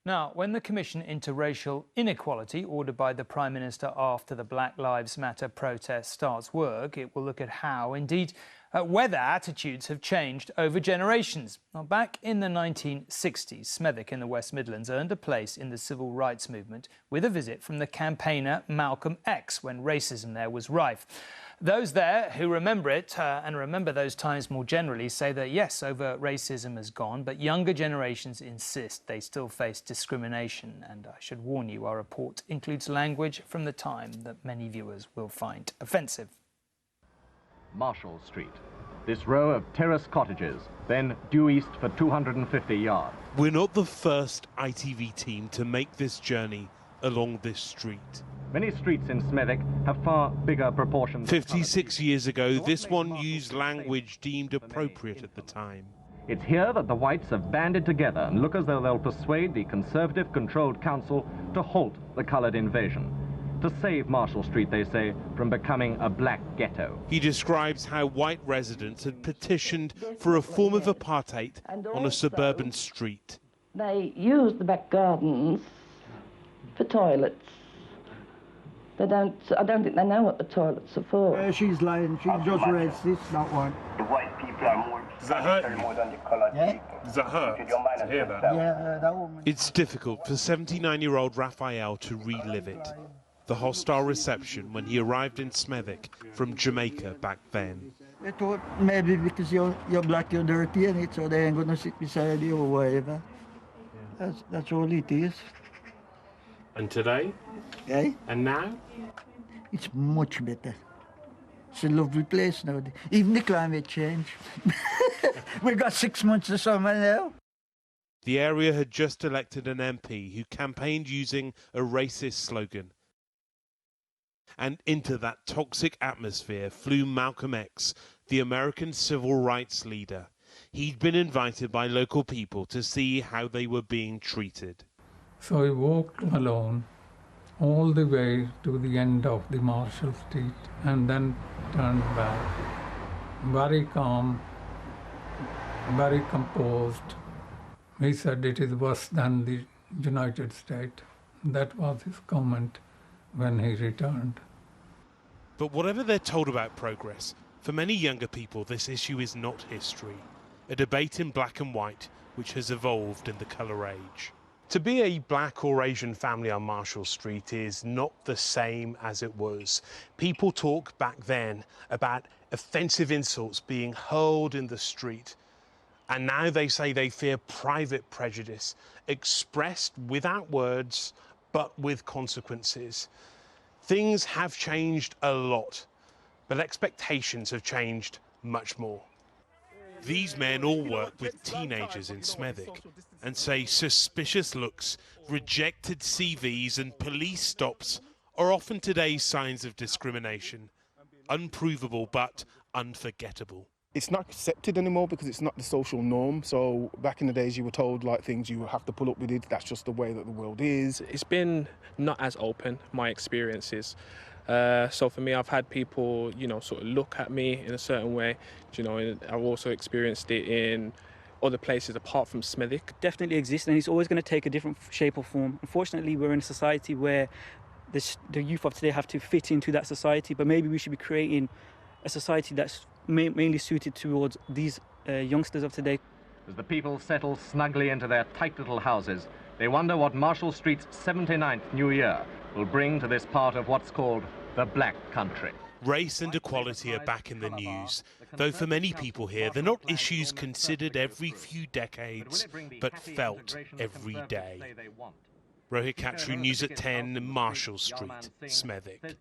Now, when the Commission into Racial Inequality, ordered by the Prime Minister after the Black Lives Matter protest, starts work, it will look at how, indeed, whether attitudes have changed over generations. Now, back in the 1960s, Smethwick in the West Midlands earned a place in the civil rights movement with a visit from the campaigner Malcolm X when racism there was rife. Those there who remember it and remember those times more generally say that, yes, overt racism has gone, but younger generations insist they still face discrimination. And I should warn you, our report includes language from the time that many viewers will find offensive. Marshall Street. This row of terrace cottages, then due east for 250 yards. We're not the first ITV team to make this journey along this street. Many streets in Smethwick have far bigger proportions. 56 years ago, this one used language deemed appropriate at the time. It's here that the whites have banded together and look as though they'll persuade the Conservative-controlled council to halt the coloured invasion. To save Marshall Street, they say, from becoming a black ghetto. He describes how white residents had petitioned for a form of apartheid on a suburban street. They use the back gardens for toilets. I don't think they know what the toilets are for. She's lying. She's just racist, that one. The white people are more... Does that hurt you? More than the coloured people. Does that hurt to hear that? Yeah, that woman. It's difficult for 79-year-old RAPHAEL to relive it. The hostile reception when he arrived in Smethwick from Jamaica back then. They thought maybe because you're black, you're dirty in it, so they ain't gonna sit beside you or whatever. That's all it is. And today? Eh? And now? It's much better. It's a lovely place now. Even the climate change. We got 6 months of summer now. The area had just elected an MP who campaigned using a racist slogan. And into that toxic atmosphere flew Malcolm X, the American civil rights leader. He'd been invited by local people to see how they were being treated. So he walked alone all the way to the end of the Marshall Street and then turned back. Very calm, very composed. He said it is worse than the United States. That was his comment when he returned. But whatever they're told about progress, for many younger people this issue is not history. A debate in black and white which has evolved in the colour age. To be a black or Asian family on Marshall Street is not the same as it was. People talk back then about offensive insults being hurled in the street. And now they say they fear private prejudice, expressed without words, but with consequences. Things have changed a lot, but expectations have changed much more. These men all work with teenagers in Smethwick and say suspicious looks, rejected CVs and police stops are often today's signs of discrimination. Unprovable but unforgettable. It's not accepted anymore because it's not the social norm. So back in the days you were told like things you have to pull up with it. That's just the way that the world is. It's been not as open, my experiences. So for me, I've had people, sort of look at me in a certain way. And I've also experienced it in other places apart from Smethwick. Definitely exists, and it's always going to take a different shape or form. Unfortunately, we're in a society where the youth of today have to fit into that society, but maybe we should be creating a society that's mainly suited towards these youngsters of today. As the people settle snugly into their tight little houses, they wonder what Marshall Street's 79th New Year will bring to this part of what's called the Black Country. Race and equality are back in the news, though for many people here they're not issues considered every few decades, but felt every day. Rohit Khatri, News at 10, Marshall Street, Smethwick.